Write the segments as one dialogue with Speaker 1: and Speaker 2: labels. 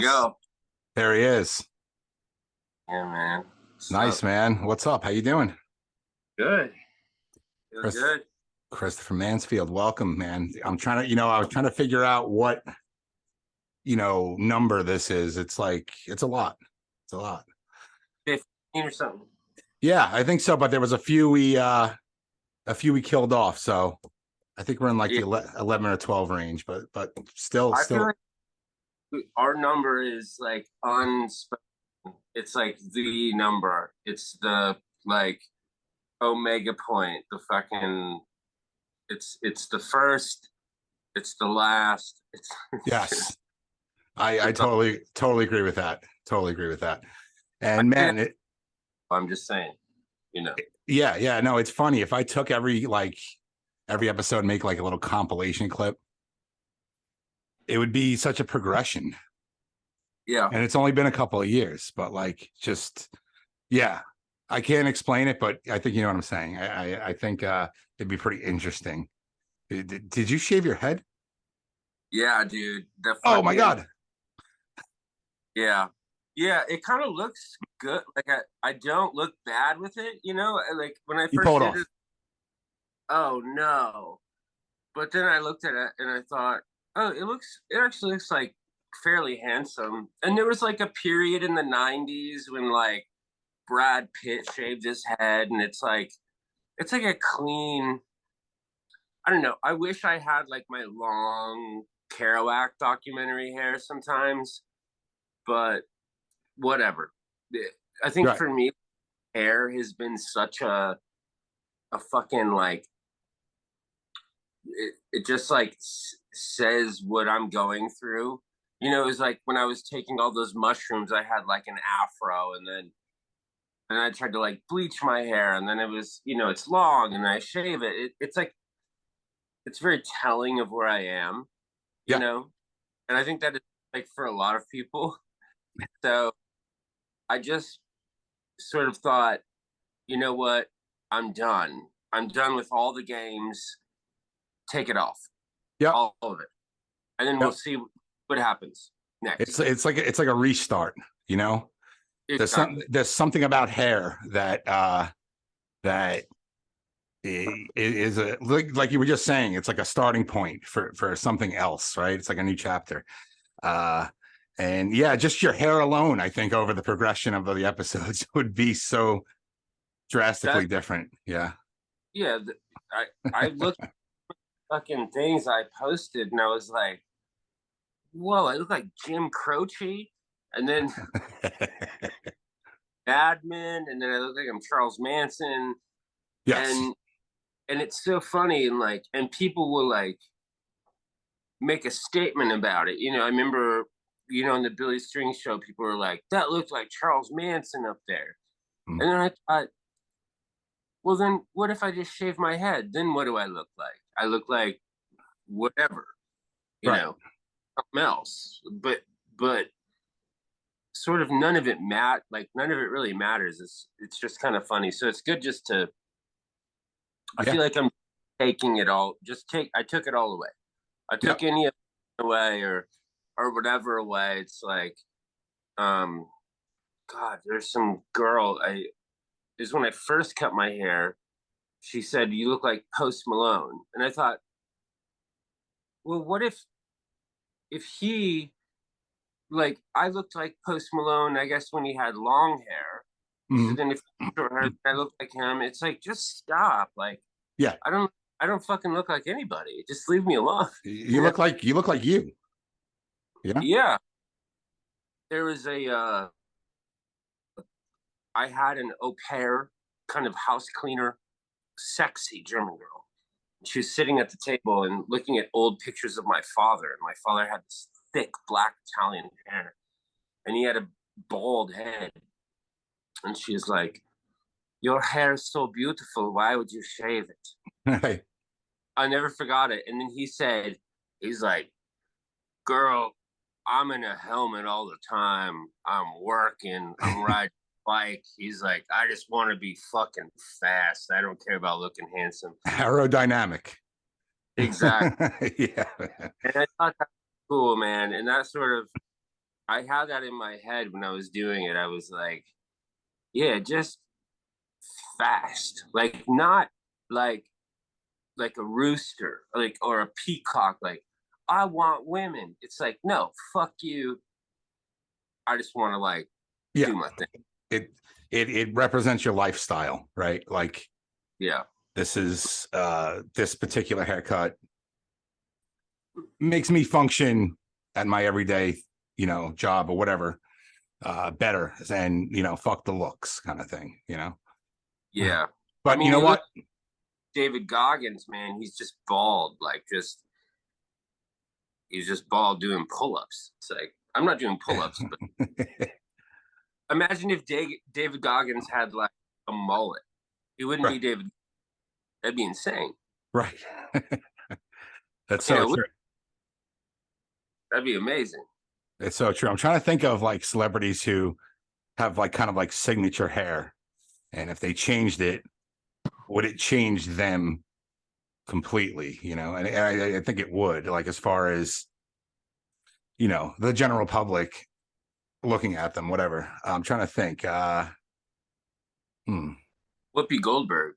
Speaker 1: Yes.
Speaker 2: go.
Speaker 1: There he is.
Speaker 2: Yeah, man.
Speaker 1: Nice, man. What's up? How you doing?
Speaker 2: Good. Feel
Speaker 1: Chris,
Speaker 2: good.
Speaker 1: Christopher Mansfield. Welcome, man. I'm trying to, I was trying to figure out what, number this is. It's like, it's a lot. It's a lot.
Speaker 2: 15 or something.
Speaker 1: Yeah, I think so. But there was a few we killed off. So I think we're in like
Speaker 2: Yeah.
Speaker 1: the 11 or 12 range, but still,
Speaker 2: I feel like our number is like unspoken. It's like the number. It's the like omega point. The fucking it's the first, it's the last. It's
Speaker 1: yes. I totally agree with that. Totally agree with that.
Speaker 2: I
Speaker 1: And man,
Speaker 2: I'm just saying, you know.
Speaker 1: yeah, no, it's funny. If I took every episode and make like a little compilation clip, it would be such a progression.
Speaker 2: Yeah.
Speaker 1: And it's only been a couple of years, but yeah, I can't explain it, but I think you know what I'm saying. I think it'd be pretty interesting. Did you shave your head?
Speaker 2: Yeah, dude. The
Speaker 1: Oh my
Speaker 2: fucking
Speaker 1: God.
Speaker 2: Yeah. Yeah, it kind of looks good. Like I don't look bad with it, you know? Like when I
Speaker 1: You
Speaker 2: first
Speaker 1: pulled
Speaker 2: did it,
Speaker 1: off.
Speaker 2: oh no. But then I looked at it and I thought, oh, it actually looks like fairly handsome. And there was like a period in the 90s when like Brad Pitt shaved his head and it's like a clean, I don't know. I wish I had like my long Kerouac documentary hair sometimes, but whatever. I think
Speaker 1: Right.
Speaker 2: for me, hair has been such a fucking like it just like says what I'm going through. You know, it was like when I was taking all those mushrooms, I had like an afro, and I tried to like bleach my hair, and then it was it's long, and I shave it's like it's very telling of where I am, you
Speaker 1: Yeah.
Speaker 2: know, and I think that is like for a lot of people. So I just sort of thought, you know what, I'm done. I'm done with all the games. Take it off,
Speaker 1: Yeah.
Speaker 2: all of it, and then we'll
Speaker 1: Yeah.
Speaker 2: see what happens
Speaker 1: It's
Speaker 2: next.
Speaker 1: it's like a restart, you know?
Speaker 2: Exactly.
Speaker 1: There's something about hair that is a like you were just saying, it's like a starting point for something else, right? It's like a new chapter. Uh and yeah, just your hair alone, I think over the progression of the episodes would be so drastically
Speaker 2: That's
Speaker 1: different. Yeah.
Speaker 2: yeah. I looked at fucking things I posted, and I was like, whoa, I look like Jim Croce, and then Badman, and then I look like I'm Charles Manson,
Speaker 1: Yes.
Speaker 2: and it's so funny, and like, and people will like make a statement about it. I remember, in the Billy String show, people were like, that looked like Charles Manson up there.
Speaker 1: Mm.
Speaker 2: And then I thought, well, then what if I just shave my head? Then what do I look like? I look like whatever,
Speaker 1: Right.
Speaker 2: something else. But sort of none of it none of it really matters. It's just kind of funny. So it's good just to I
Speaker 1: Yeah.
Speaker 2: feel like I'm taking it all. I took it all away. I
Speaker 1: Yep.
Speaker 2: took any of it away or whatever away. It's like, um, God, there's some girl is when I first cut my hair, she said, you look like Post Malone. And I thought, well, what if he like I looked like Post Malone, I guess, when he had long hair. So
Speaker 1: Mhm.
Speaker 2: then if short hair, I look like him. It's like just stop. Like
Speaker 1: Yeah.
Speaker 2: I don't I don't fucking look like anybody. Just leave me alone.
Speaker 1: You look like you. Yeah.
Speaker 2: Yeah. There was I had an au pair kind of house cleaner, sexy German girl. She was sitting at the table and looking at old pictures of my father. And my father had this thick black Italian hair, and he had a bald head. And she's like, your hair is so beautiful. Why would you shave it?
Speaker 1: Right.
Speaker 2: I never forgot it. And then he's like, girl, I'm in a helmet all the time. I'm working. I'm riding a bike. He's like, I just want to be fucking fast. I don't care about looking handsome.
Speaker 1: Aerodynamic.
Speaker 2: Exactly.
Speaker 1: Yeah.
Speaker 2: And I thought that was cool, man. And that sort of I had that in my head when I was doing it. I was like, yeah, just fast, like not like a rooster, like or a peacock. Like I want women. It's like no, fuck you. I just want to like
Speaker 1: Yeah.
Speaker 2: do my thing.
Speaker 1: It it represents your lifestyle, right? Like
Speaker 2: Yeah,
Speaker 1: this is this particular haircut makes me function at my everyday, job or whatever, better than, fuck the looks kind of thing,
Speaker 2: yeah. I
Speaker 1: But you
Speaker 2: mean,
Speaker 1: know
Speaker 2: you look
Speaker 1: what?
Speaker 2: at David Goggins, man. He's just bald, like just he's just bald doing pull-ups. It's like I'm not doing pull-ups, but imagine if David Goggins had like a mullet. He wouldn't
Speaker 1: Right.
Speaker 2: be David. That'd be insane.
Speaker 1: Right. That's
Speaker 2: You
Speaker 1: so
Speaker 2: know,
Speaker 1: true.
Speaker 2: that'd be amazing.
Speaker 1: It's so true. I'm trying to think of like celebrities who have like kind of like signature hair. And if they changed it, would it change them completely? And I think it would, like as far as, the general public looking at them, whatever. I'm trying to think. Hmm.
Speaker 2: Whoopi Goldberg.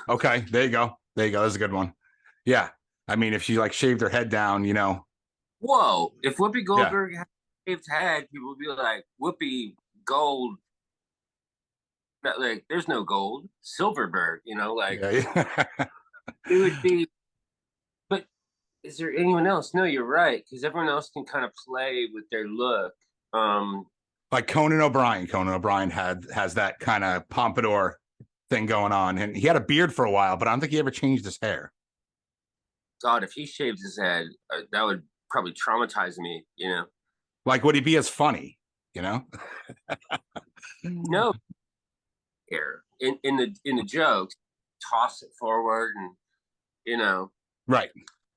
Speaker 1: Okay, there you go. There you go. That's a good one. Yeah. I mean, if she like shaved her head down,
Speaker 2: Whoa! If Whoopi
Speaker 1: yeah.
Speaker 2: Goldberg had a shaved head, people would be like, "Whoopi Gold." Like, there's no gold. Silverberg. Like
Speaker 1: Yeah. Yeah.
Speaker 2: it would be. But is there anyone else? No, you're right, because everyone else can kind of play with their look. Um,
Speaker 1: Like Conan O'Brien. Conan O'Brien has that kind of pompadour thing going on, and he had a beard for a while, but I don't think he ever changed his hair.
Speaker 2: God, if he shaved his head, that would probably traumatize me.
Speaker 1: Like, would he be as funny?
Speaker 2: No hair in the jokes, toss it forward, and you know,
Speaker 1: Right.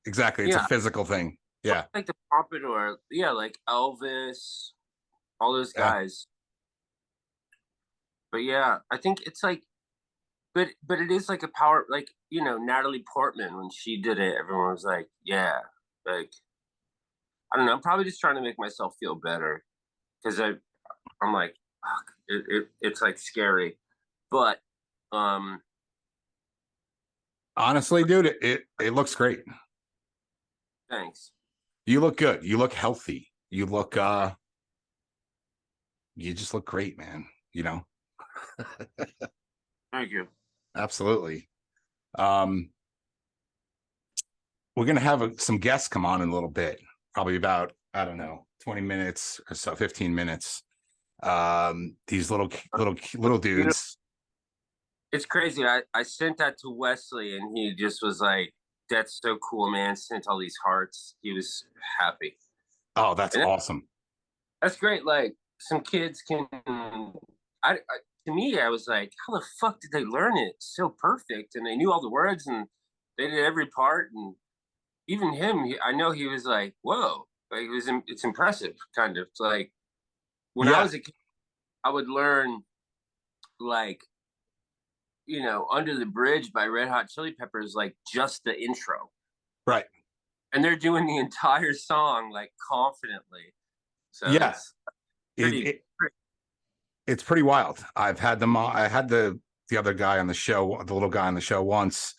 Speaker 1: Exactly. It's a
Speaker 2: yeah,
Speaker 1: physical thing. Yeah.
Speaker 2: like the pompadour, yeah, like Elvis, all those
Speaker 1: Yeah.
Speaker 2: guys. But yeah, I think it's like, but it is like a power, like Natalie Portman when she did it, everyone was like, yeah, like I don't know, I'm probably just trying to make myself feel better because I'm like, fuck, it's like scary, but um,
Speaker 1: Honestly, dude, it looks great.
Speaker 2: thanks,
Speaker 1: You look good. You look healthy. You just look great, man.
Speaker 2: thank you.
Speaker 1: Absolutely. Um, we're gonna have some guests come on in a little bit, probably about, I don't know, 20 minutes or so, 15 minutes. These little dudes.
Speaker 2: It's crazy. I sent that to Wesley, and he just was like, "That's so cool, man." Sent all these hearts. He was happy,
Speaker 1: Oh, that's
Speaker 2: and
Speaker 1: awesome.
Speaker 2: that's great. Like some kids can. To me, I was like, "How the fuck did they learn it so perfect?" And they knew all the words, and they did every part. And even him, I know he was like, "Whoa!" Like it's impressive, kind of. It's like when I
Speaker 1: Yeah,
Speaker 2: was a kid, I would learn like Under the Bridge by Red Hot Chili Peppers, like just the intro.
Speaker 1: right.
Speaker 2: And they're doing the entire song like confidently. So
Speaker 1: Yeah.
Speaker 2: it's
Speaker 1: It,
Speaker 2: pretty,
Speaker 1: it it's pretty wild. I've had them. I had the other guy on the show, the little guy on the show once,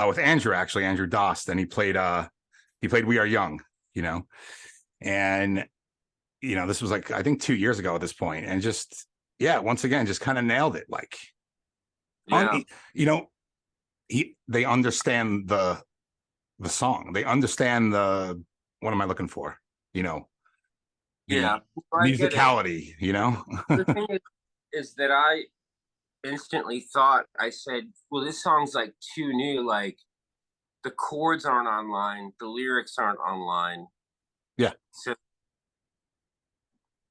Speaker 1: with Andrew, actually, Andrew Dost, and he played We Are Young, you know, and this was like I think 2 years ago at this point, and just yeah, once again, just kind of nailed it. Like on,
Speaker 2: yeah,
Speaker 1: you know, they understand the song, they understand the what am I looking for, you know,
Speaker 2: yeah.
Speaker 1: the
Speaker 2: So I get it.
Speaker 1: musicality,
Speaker 2: The thing is that I instantly thought, I said, well, this song's like too new. Like the chords aren't online, the lyrics aren't online.
Speaker 1: Yeah,
Speaker 2: So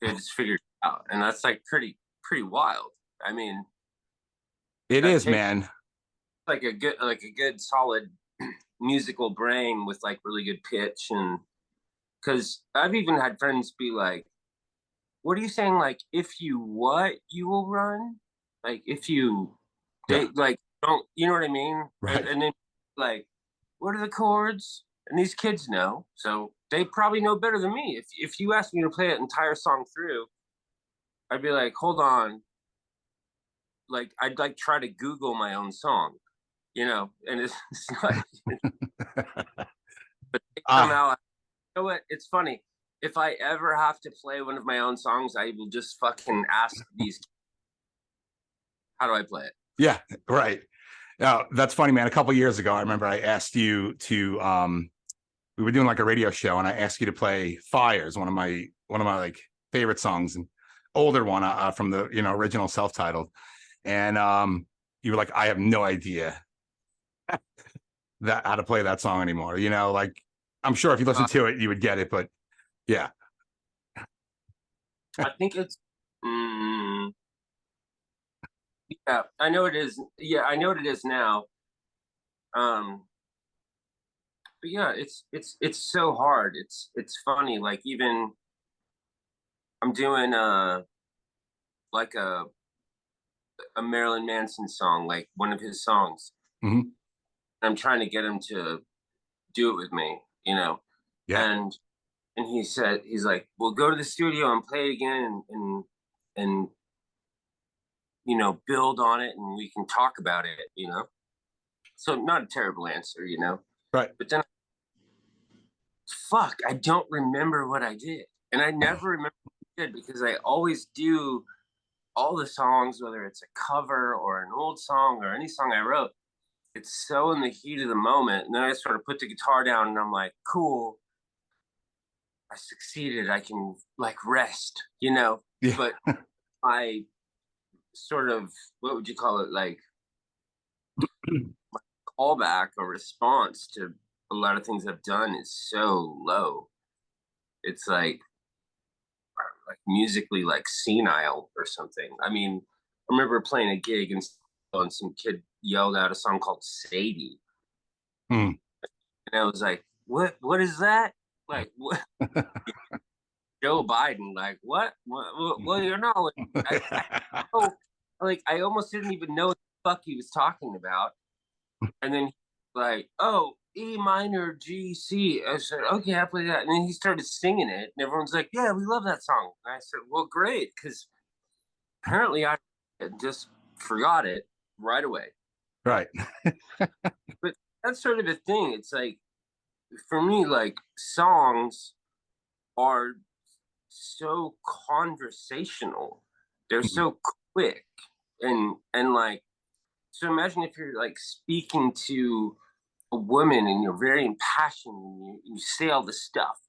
Speaker 2: they just figured it out. And that's like pretty wild. I mean,
Speaker 1: it
Speaker 2: that
Speaker 1: is,
Speaker 2: takes
Speaker 1: man.
Speaker 2: like a good solid musical brain with like really good pitch. And because I've even had friends be like, what are you saying? Like, if you what, you will run? Like, if you,
Speaker 1: Yeah,
Speaker 2: they like, don't, you know what I mean? And,
Speaker 1: right.
Speaker 2: and then, like, what are the chords? And these kids know. So they probably know better than me. If you asked me to play an entire song through, I'd be like, hold on. Like I'd like try to Google my own song, and it's not. But they come
Speaker 1: Ah,
Speaker 2: out. You know what? It's funny. If I ever have to play one of my own songs, I will just fucking ask these. How do I play it?
Speaker 1: yeah, right. Now that's funny, man. A couple years ago, I remember I asked you to we were doing like a radio show, and I asked you to play "Fires," one of my like favorite songs, and older one from the original self-titled, and you were like, I have no idea that how to play that song anymore. Like I'm sure if you listen to it, you would get it, but yeah,
Speaker 2: I think it's. Mm, yeah, I know it is. Yeah, I know what it is now. Um, but yeah, it's so hard. It's funny. Like even I'm doing like a Marilyn Manson song, like one of his songs.
Speaker 1: hmm
Speaker 2: I'm trying to get him to do it with me.
Speaker 1: yeah,
Speaker 2: And he said he's like, "Well, go to the studio and play it again, and build on it, and we can talk about it." So not a terrible answer.
Speaker 1: right.
Speaker 2: But then, fuck, I don't remember what I did, and I never remember what I did because I always do all the songs, whether it's a cover or an old song or any song I wrote. It's so in the heat of the moment, and then I sort of put the guitar down, and I'm like, "Cool, I succeeded. I can like rest."
Speaker 1: Yeah,
Speaker 2: But I sort of, what would you call it, like callback or response to a lot of things I've done is so low. It's like musically like senile or something. I mean, I remember playing a gig and some kid yelled out a song called Sadie.
Speaker 1: Hmm.
Speaker 2: And I was like, what is that? Like what? Joe Biden, like what you're not like, oh, like I almost didn't even know what the fuck he was talking about. And then like, oh, E minor G C. I said, okay, I play that. And then he started singing it, and everyone's like, yeah, we love that song. And I said, well, great, because apparently I just forgot it right away.
Speaker 1: right.
Speaker 2: But that's sort of a thing. It's like for me, like songs are so conversational. They're
Speaker 1: Mhm.
Speaker 2: so quick and like so imagine if you're like speaking to a woman and you're very impassioned and you say all this stuff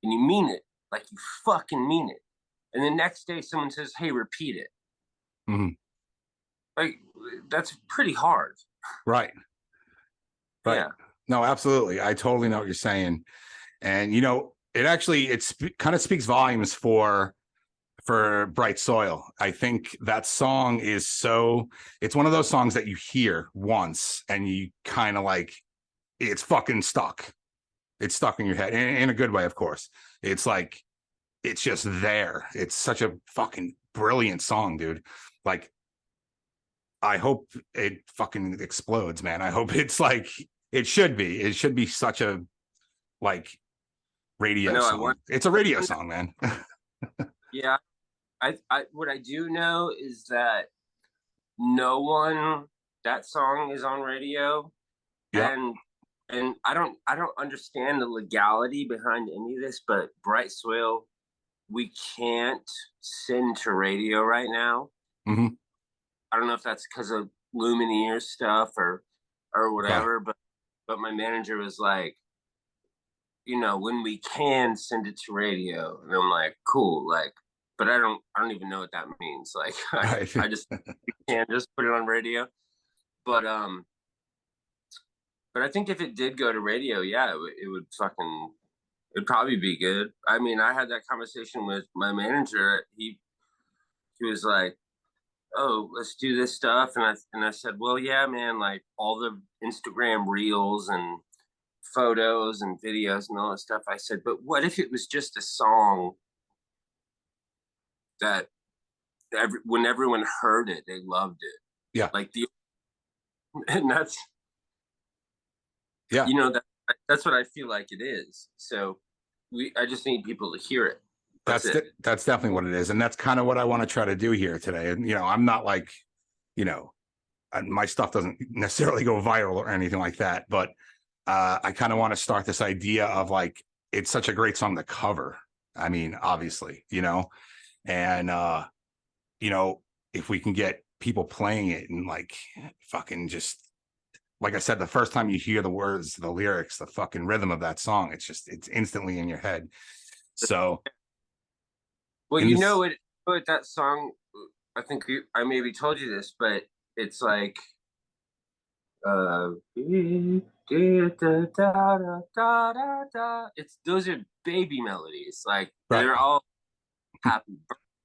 Speaker 2: and you mean it, like you fucking mean it. And the next day someone says, hey, repeat it.
Speaker 1: Mhm.
Speaker 2: Like that's pretty hard.
Speaker 1: Right, right.
Speaker 2: Yeah.
Speaker 1: No, absolutely. I totally know what you're saying, and it actually kind of speaks volumes for Bright Soil. I think that song is it's one of those songs that you hear once and you kind of like it's fucking stuck. It's stuck in your head in a good way, of course. It's like it's just there. It's such a fucking brilliant song, dude. Like I hope it fucking explodes, man. I hope it's like it should be. It should be such a like
Speaker 2: I
Speaker 1: radio
Speaker 2: know I
Speaker 1: song.
Speaker 2: want
Speaker 1: It's a radio song, man.
Speaker 2: yeah. I what I do know is that no one that song is on radio
Speaker 1: Yeah.
Speaker 2: and I don't understand the legality behind any of this, but Bright Soil we can't send to radio right now.
Speaker 1: hmm
Speaker 2: I don't know if that's because of Lumineer stuff or
Speaker 1: Okay.
Speaker 2: whatever, but my manager was like, when we can send it to radio, and I'm like, cool, like, but I don't even know what that means. Like,
Speaker 1: Right.
Speaker 2: I just can't just put it on radio. But but I think if it did go to radio, yeah, it would fucking it'd probably be good. I mean, I had that conversation with my manager. He was like, "Oh, let's do this stuff," and I said, "Well, yeah, man, like all the Instagram reels and photos and videos and all that stuff." I said, "But what if it was just a song that when everyone heard it, they loved it,
Speaker 1: Yeah.
Speaker 2: like the and that's
Speaker 1: Yeah.
Speaker 2: that that's what I feel like it is." So I just need people to hear it. That's
Speaker 1: That's
Speaker 2: it.
Speaker 1: that's definitely what it is, and that's kind of what I want to try to do here today. And I'm not like, you know, my stuff doesn't necessarily go viral or anything like that, but I kind of want to start this idea of like, it's such a great song to cover. I mean, obviously, and if we can get people playing it and like fucking just like I said, the first time you hear the words, the lyrics, the fucking rhythm of that song, it's instantly in your head. So
Speaker 2: Well,
Speaker 1: in
Speaker 2: you
Speaker 1: this,
Speaker 2: know it. But that song, I think I maybe told you this, but it's like it's those are baby melodies. Like
Speaker 1: right,
Speaker 2: they're all happy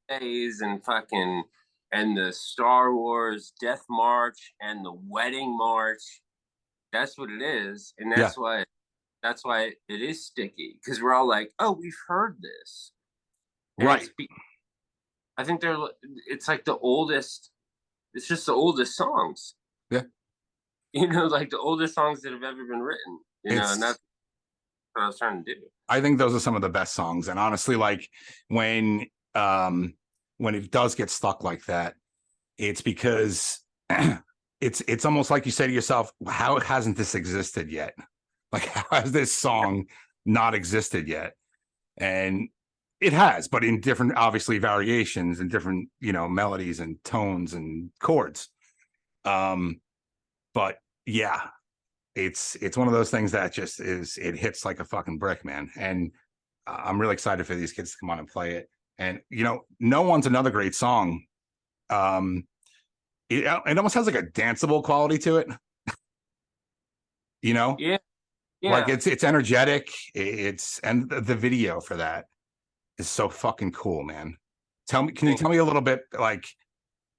Speaker 2: birthdays and fucking and the Star Wars Death March and the Wedding March. That's what it is, and
Speaker 1: yeah,
Speaker 2: that's why it is sticky because we're all like, oh, we've heard this, and
Speaker 1: right,
Speaker 2: I think it's like the oldest. It's just the oldest songs,
Speaker 1: yeah.
Speaker 2: like the oldest songs that have ever been written, and
Speaker 1: It's
Speaker 2: that's what I was trying to do.
Speaker 1: I think those are some of the best songs, and honestly, like when um when it does get stuck like that, it's because it's almost like you say to yourself, how hasn't this existed yet? Like, how has this song not existed yet? And it has, but in different, obviously, variations and different, melodies and tones and chords. Um, but yeah, it's one of those things that just it hits like a fucking brick, man. And I'm really excited for these kids to come on and play it. And No One's another great song. It almost has like a danceable quality to it, you know
Speaker 2: Yeah,
Speaker 1: like
Speaker 2: yeah.
Speaker 1: it's energetic. And the video for that is so fucking cool, man. Can you
Speaker 2: Thank
Speaker 1: tell me a little bit, like,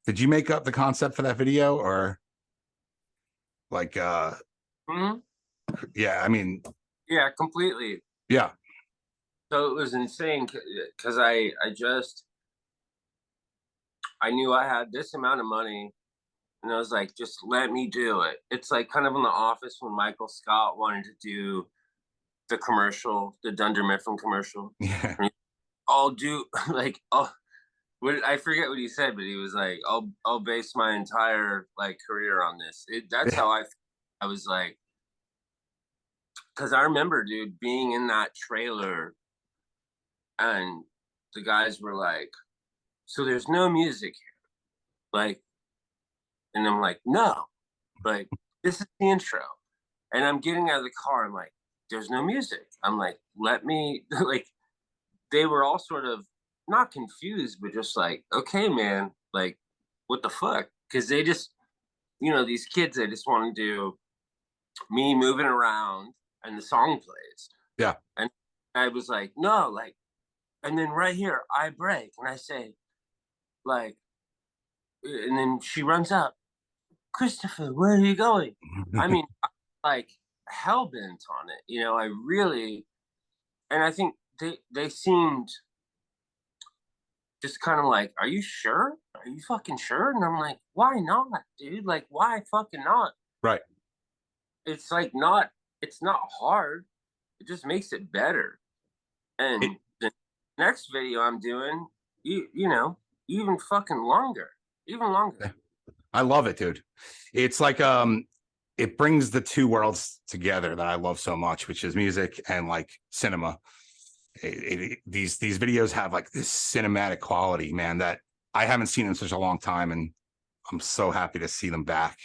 Speaker 1: did you make up the concept for that video, or like
Speaker 2: hmm
Speaker 1: yeah, I mean,
Speaker 2: Yeah, completely.
Speaker 1: yeah,
Speaker 2: So it was insane because I knew I had this amount of money, and I was like, just let me do it. It's like kind of in the office when Michael Scott wanted to do the commercial, the Dunder Mifflin commercial.
Speaker 1: yeah,
Speaker 2: I'll do like I forget what he said, but he was like, I'll base my entire like career on this. That's
Speaker 1: yeah,
Speaker 2: how I was like, because I remember, dude, being in that trailer, and the guys were like, so there's no music here, like, and I'm like, no, like this is the intro, and I'm getting out of the car. I'm like, there's no music. I'm like, let me like. They were all sort of not confused, but just like, okay, man, like, what the fuck? Because they just, these kids, they just want to do me moving around and the song plays.
Speaker 1: yeah.
Speaker 2: And I was like, no, like, and then right here, I break and I say, like, and then she runs up, Christopher, where are you going? I mean, like, hell bent on it. I really, and I think they seemed just kind of like, are you sure? Are you fucking sure? And I'm like, why not, dude? Like, why fucking not?
Speaker 1: Right.
Speaker 2: It's like it's not hard. It just makes it better.
Speaker 1: It,
Speaker 2: And the next video I'm doing, even fucking longer, even longer.
Speaker 1: I love it, dude. It's like it brings the two worlds together that I love so much, which is music and like cinema. These videos have like this cinematic quality, man, that I haven't seen in such a long time, and I'm so happy to see them back.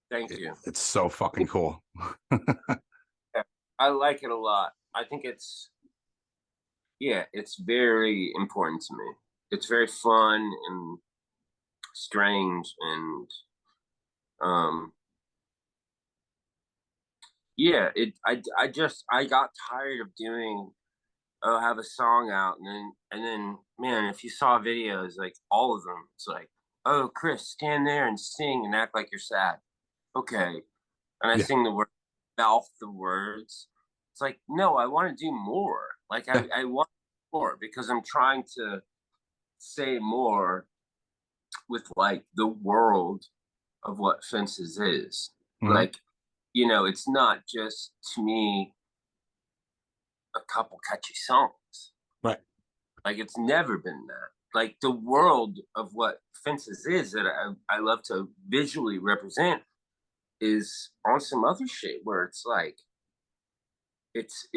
Speaker 2: Thank you.
Speaker 1: It's so fucking cool.
Speaker 2: Yeah, I like it a lot. I think it's very important to me. It's very fun and strange and um yeah, I got tired of doing, oh, have a song out, and then man, if you saw videos, like all of them, it's like, oh, Chris, stand there and sing and act like you're sad. Okay. And I
Speaker 1: Yeah,
Speaker 2: sing the word, mouth the words. It's like, no, I want to do more. Like
Speaker 1: yeah,
Speaker 2: I want more because I'm trying to say more with like the world of what Fences is.
Speaker 1: mhm,
Speaker 2: Like, it's not just to me a couple catchy songs.
Speaker 1: Right.
Speaker 2: Like it's never been that. Like the world of what Fences is that I love to visually represent is on some other shit where it's like it's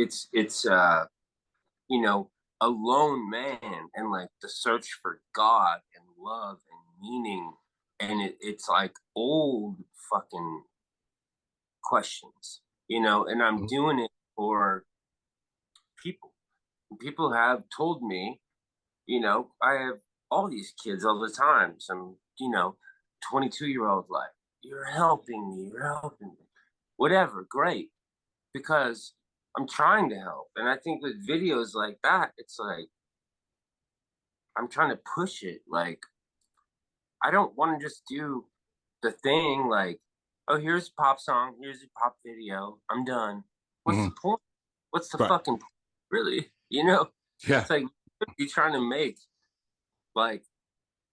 Speaker 2: you know, a lone man and like the search for God and love and meaning, and it's like old fucking questions, you know, and I'm
Speaker 1: Mhm.
Speaker 2: doing it for people. People have told me, you know, I have all these kids all the time. Some, you know, 22-year-old like, you're helping me, you're helping me. Whatever, great. Because I'm trying to help. And I think with videos like that, it's like I'm trying to push it. Like, I don't want to just do the thing like, oh, here's a pop song, here's a pop video, I'm done. What's the
Speaker 1: Mhm.
Speaker 2: point? What's the
Speaker 1: Right.
Speaker 2: fucking point? Really? You know?
Speaker 1: Yeah.
Speaker 2: It's like you're trying to make like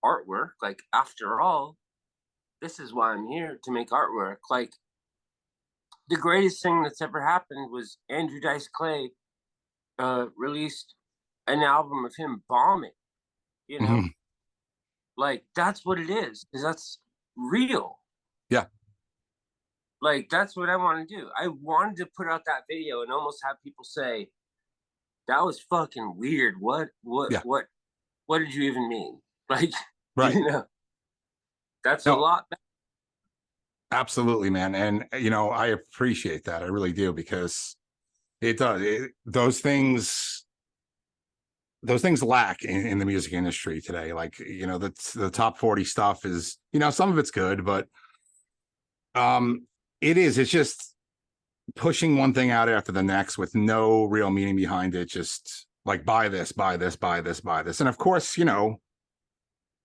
Speaker 2: artwork. Like, after all, this is why I'm here to make artwork. Like, the greatest thing that's ever happened was Andrew Dice Clay released an album of him bombing, you know?
Speaker 1: Mhm.
Speaker 2: Like, that's what it is, because that's real.
Speaker 1: Yeah.
Speaker 2: Like, that's what I want to do. I wanted to put out that video and almost have people say, that was fucking weird.
Speaker 1: Yeah.
Speaker 2: What did you even mean? Like,
Speaker 1: Right.
Speaker 2: you know, that's a
Speaker 1: No,
Speaker 2: lot.
Speaker 1: absolutely, man. And I appreciate that. I really do, because it does. Those things lack in the music industry today. Like, the top 40 stuff is, some of it's good, but um it's just pushing one thing out after the next with no real meaning behind it. Just like, buy this, buy this, buy this, buy this. And of course, who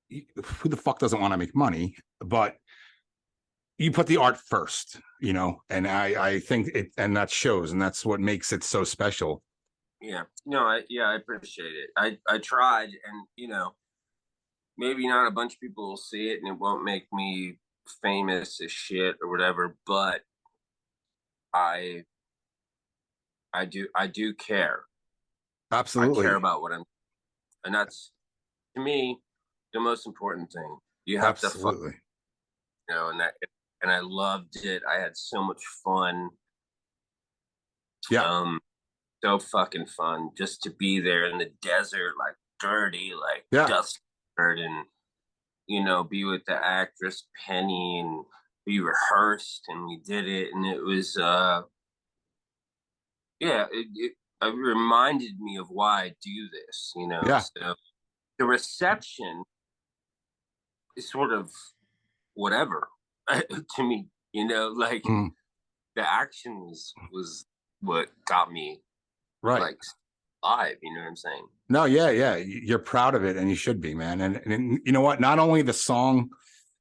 Speaker 1: the fuck doesn't want to make money? But you put the art first, and I think it, and that shows, and that's what makes it so special.
Speaker 2: Yeah. No, I appreciate it. I tried, and you know, maybe not a bunch of people will see it and it won't make me famous as shit or whatever, but I I do care. I care
Speaker 1: Absolutely.
Speaker 2: about what I'm, and that's to me the most important thing. You have to fuck,
Speaker 1: Absolutely.
Speaker 2: you know, and I loved it. I had so much fun.
Speaker 1: Yeah.
Speaker 2: Um so fucking fun just to be there in the desert, like dirty, like
Speaker 1: Yeah.
Speaker 2: dust and you know, be with the actress Penny, and we rehearsed and we did it, and it was yeah, it reminded me of why I do this, you know.
Speaker 1: Yeah.
Speaker 2: So the reception is sort of whatever to me, you know, like
Speaker 1: Mm,
Speaker 2: the action was what got me
Speaker 1: right.
Speaker 2: like live, you know what I'm saying?
Speaker 1: No, yeah, yeah. You're proud of it, and you should be, man. And you know what? Not only the song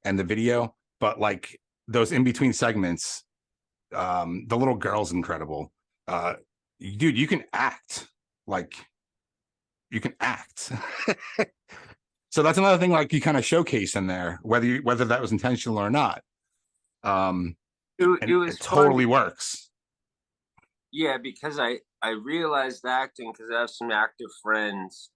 Speaker 1: and the video, but like those in between segments. The little girl's incredible. Uh, Dude, you can act. Like, you can act. So that's another thing, like, you kind of showcase in there, whether that was intentional or not.
Speaker 2: It
Speaker 1: And
Speaker 2: was
Speaker 1: it
Speaker 2: fun.
Speaker 1: totally works.
Speaker 2: Yeah, because I realized acting because I have some active friends,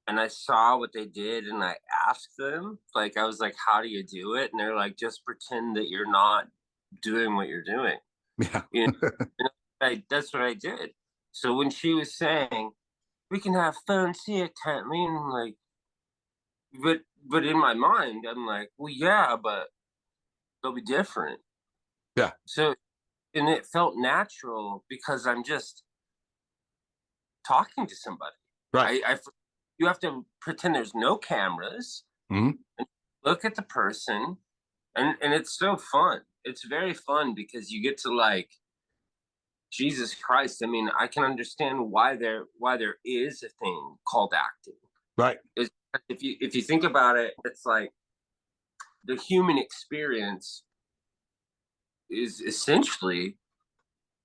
Speaker 2: and I saw what they did, and I asked them, like, I was like, "How do you do it?" And they're like, "Just pretend that you're not doing what you're doing."
Speaker 1: Yeah.
Speaker 2: You know, and that's what I did. So when she was saying, "We can have fun, see it, can't we?" And I'm like, but in my mind, I'm like, "Well, yeah, but they'll be different."
Speaker 1: Yeah.
Speaker 2: So and it felt natural because I'm just talking to somebody.
Speaker 1: Right.
Speaker 2: I you have to pretend there's no cameras
Speaker 1: Mhm.
Speaker 2: and look at the person, and it's so fun. It's very fun because you get to like Jesus Christ. I mean, I can understand why there is a thing called acting.
Speaker 1: Right.
Speaker 2: Is if you think about it, it's like the human experience is essentially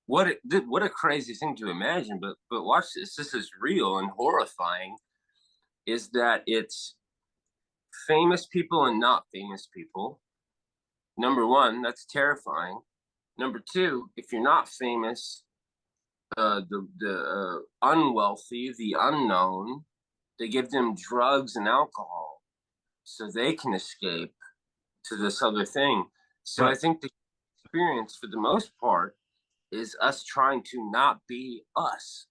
Speaker 2: what a crazy thing to imagine. But watch this. This is real and horrifying. Is that it's famous people and not famous people. Number one, that's terrifying. Number two, if you're not famous, the unwealthy, the unknown. They give them drugs and alcohol so they can escape to this other thing. So I
Speaker 1: Right.
Speaker 2: think the experience, for the most part, is us trying to not be us.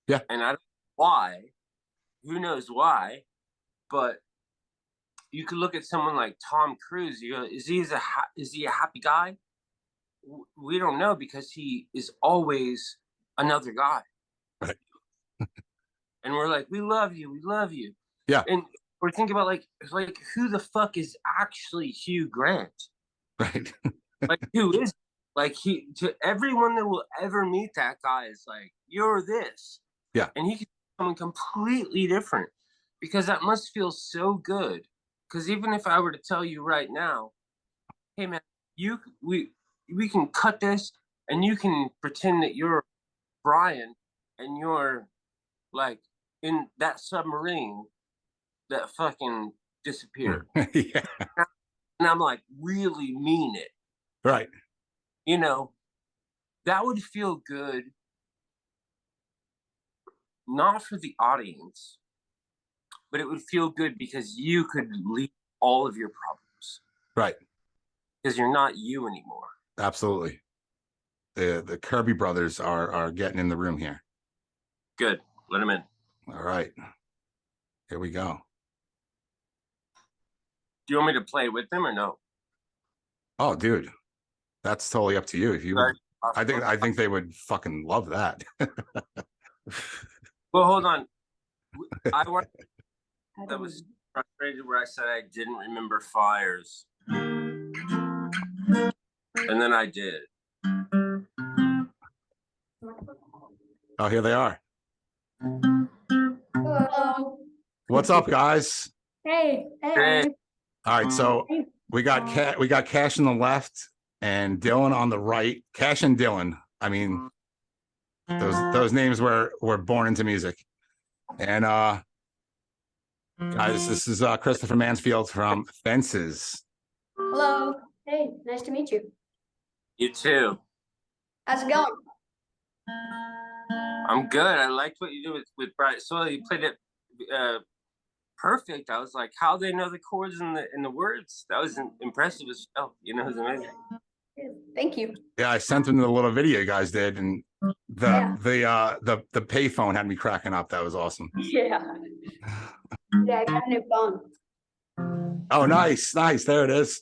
Speaker 1: Yeah.
Speaker 2: And I don't know why. Who knows why? But you could look at someone like Tom Cruise. You go, is he a happy guy? We don't know, because he is always another guy.
Speaker 1: Right.
Speaker 2: And we're like, we love you, we love you.
Speaker 1: Yeah.
Speaker 2: And we're thinking about like who the fuck is actually Hugh Grant?
Speaker 1: Right.
Speaker 2: Like, who is, like, he, to everyone that will ever meet that guy, is like, you're this.
Speaker 1: Yeah.
Speaker 2: And he can be someone completely different, because that must feel so good. Because even if I were to tell you right now, hey man, you we can cut this and you can pretend that you're Brian and you're like in that submarine that fucking disappeared.
Speaker 1: Yeah.
Speaker 2: And I'm like, really mean it.
Speaker 1: Right.
Speaker 2: You know, that would feel good, not for the audience, but it would feel good because you could leave all of your problems,
Speaker 1: Right.
Speaker 2: because you're not you anymore.
Speaker 1: Absolutely. The Kirby brothers are getting in the room here.
Speaker 2: Good. Let them in.
Speaker 1: All right. Here we go.
Speaker 2: Do you want me to play with them or no?
Speaker 1: Oh, dude. That's totally up to you. If you would, I think they would fucking love that.
Speaker 2: Well, hold on. I want that was frustrated where I said I didn't remember fires. And then I did.
Speaker 1: Oh, here they are.
Speaker 3: Hello.
Speaker 1: What's up, guys?
Speaker 3: Hey.
Speaker 2: Hey.
Speaker 1: All right, so we got Cash on the left and Dylan on the right. Cash and Dylan. I mean, those names were born into music. And guys, this is Christopher Mansfield from Fences.
Speaker 3: Hello. Hey, nice to meet you.
Speaker 2: You too.
Speaker 3: How's it going?
Speaker 2: I'm good. I liked what you did with Bright Soil. You played it perfect. I was like, how they know the chords and the words. That was impressive as hell. You know, it was amazing.
Speaker 3: Thank you.
Speaker 1: Yeah, I sent them the little video you guys did, and the payphone had me cracking up. That was awesome.
Speaker 3: Yeah. Yeah, I got a new phone.
Speaker 1: Oh, nice. There it is.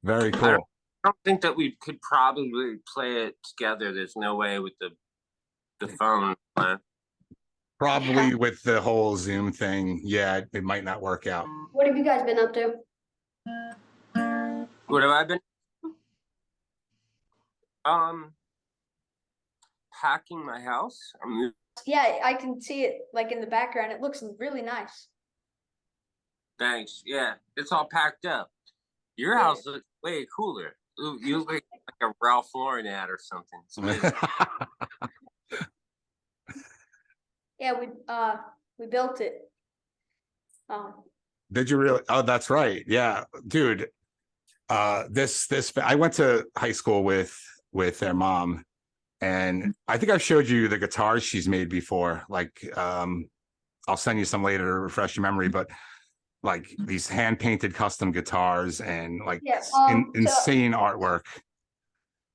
Speaker 1: Very cool.
Speaker 2: I don't think that we could probably play it together. There's no way with the phone.
Speaker 1: Probably with the whole Zoom thing. Yeah, it might not work out.
Speaker 3: What have you guys been up to?
Speaker 2: What have I been? Packing my house.
Speaker 3: Yeah, I can see it like in the background. It looks really nice.
Speaker 2: Thanks. Yeah, it's all packed up. Your house looks way cooler. You look like a Ralph Lauren ad or something. It's amazing.
Speaker 3: Yeah, we built it.
Speaker 1: Did you really? Oh, that's right. Yeah, dude. This I went to high school with their mom, and I think I've showed you the guitars she's made before. Like, I'll send you some later to refresh your memory, but like these hand painted custom guitars and like insane artwork.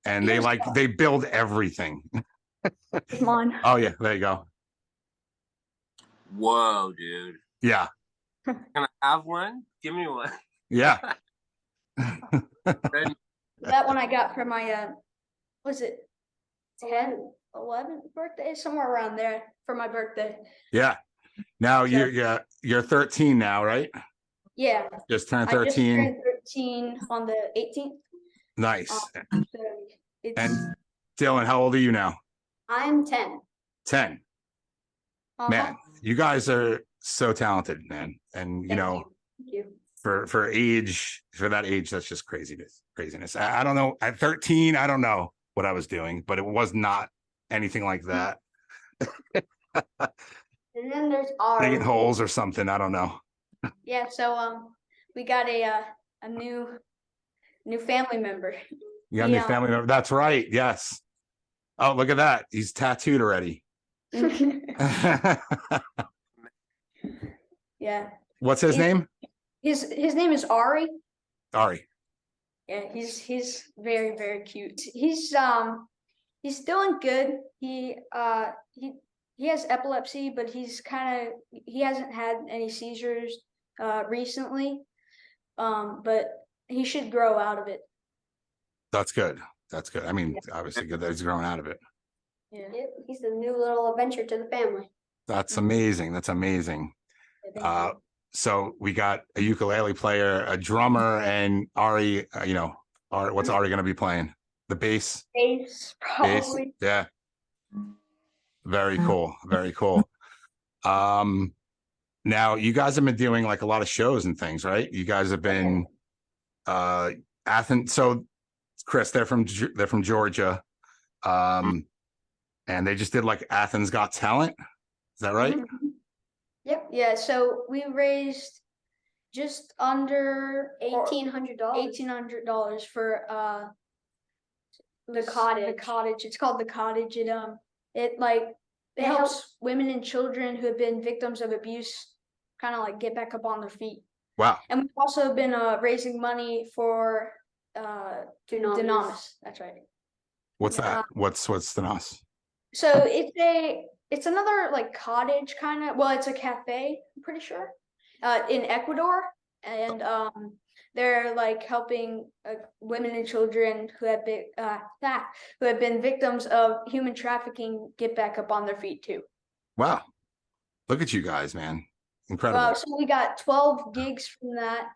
Speaker 1: And they build everything.
Speaker 3: Come on.
Speaker 1: Oh yeah, there you go.
Speaker 2: Whoa, dude.
Speaker 1: Yeah.
Speaker 2: Can I have one? Give me one.
Speaker 1: Yeah.
Speaker 3: That one I got for my was it 10, 11th birthday, somewhere around there for my birthday.
Speaker 1: Yeah. Now you're 13 now, right?
Speaker 3: Yeah.
Speaker 1: Just turned 13.
Speaker 3: I just turned 13 on the 18th.
Speaker 1: Nice.
Speaker 3: So
Speaker 1: and Dylan, how old are you now?
Speaker 3: I'm 10.
Speaker 1: 10. Man, you guys are so talented, man. And you know,
Speaker 3: Thank you.
Speaker 1: For that age, that's just craziness. I don't know. At 13, I don't know what I was doing, but it was not anything like that.
Speaker 3: And then there's ours.
Speaker 1: Digging holes or something. I don't know. Yeah,
Speaker 3: so we got a new family member.
Speaker 1: You got a new
Speaker 3: Yeah.
Speaker 1: family member. That's right. Yes. Oh, look at that. He's tattooed already.
Speaker 3: Yeah.
Speaker 1: What's his name?
Speaker 3: His name is Ari.
Speaker 1: Ari.
Speaker 3: Yeah, he's very, very cute. He's doing good. He has epilepsy, but he hasn't had any seizures recently. But he should grow out of it.
Speaker 1: That's good. That's good. I mean, obviously good that he's growing out of it.
Speaker 3: Yeah.
Speaker 4: Yep, he's a new little adventure to the family.
Speaker 1: That's amazing. That's amazing. So we got a ukulele player, a drummer, and Ari, Ari, what's Ari going to be playing? The bass?
Speaker 3: Bass,
Speaker 1: Bass.
Speaker 3: probably.
Speaker 1: Yeah. Very cool. Very cool. Now you guys have been doing like a lot of shows and things, right? You guys have been Athens. So Chris, they're from Georgia. And they just did like Athens Got Talent. Is that right?
Speaker 3: Yep. Yeah. So we raised just under
Speaker 4: $1,800.
Speaker 3: $1,800 for the cottage. It's called the cottage. It helps women and children who have been victims of abuse kind of like get back up on their feet.
Speaker 1: Wow.
Speaker 3: And we've also been raising money for Dunamis. That's right.
Speaker 1: What's that? What's Stenos?
Speaker 3: So it's another like cottage kind of. Well, it's a cafe. I'm pretty sure in Ecuador, and they're like helping women and children who have been victims of human trafficking get back up on their feet too.
Speaker 1: Wow. Look at you guys, man. Incredible.
Speaker 3: So we got 12 gigs from that.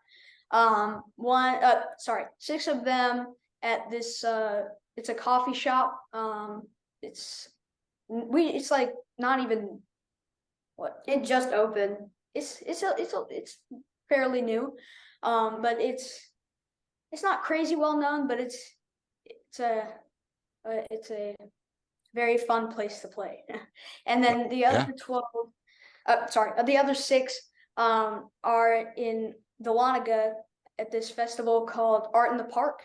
Speaker 3: 6 of them at this it's a coffee shop. It's like not even what
Speaker 4: It just opened.
Speaker 3: it's fairly new. But it's not crazy well known, but it's a very fun place to play. And then the other 12 the other 6 are in Dahlonega at this festival called Art in the Park,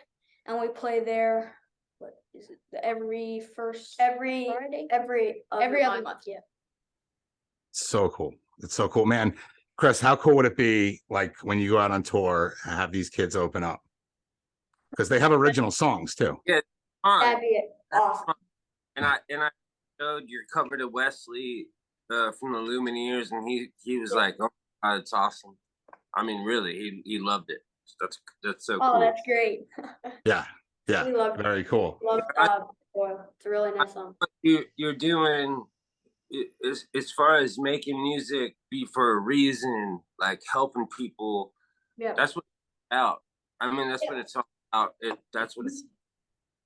Speaker 3: and we play there. What is it? Every Friday? Every other month. Yeah.
Speaker 1: So cool. It's so cool, man. Chris, how cool would it be like when you go out on tour and have these kids open up? Because they have original songs too.
Speaker 2: Yeah,
Speaker 3: That'd be awesome.
Speaker 2: And I showed your cover to Wesley from the Lumineers, and he was like, "Oh my God, it's awesome." I mean, really, he loved it. That's so cool.
Speaker 3: Oh, that's great.
Speaker 1: Yeah.
Speaker 4: We love
Speaker 1: Very cool.
Speaker 4: It's a really nice song.
Speaker 2: You're doing as far as making music be for a reason, like helping people.
Speaker 3: Yeah.
Speaker 2: That's what it's about. I mean, that's what it's all about. That's what it's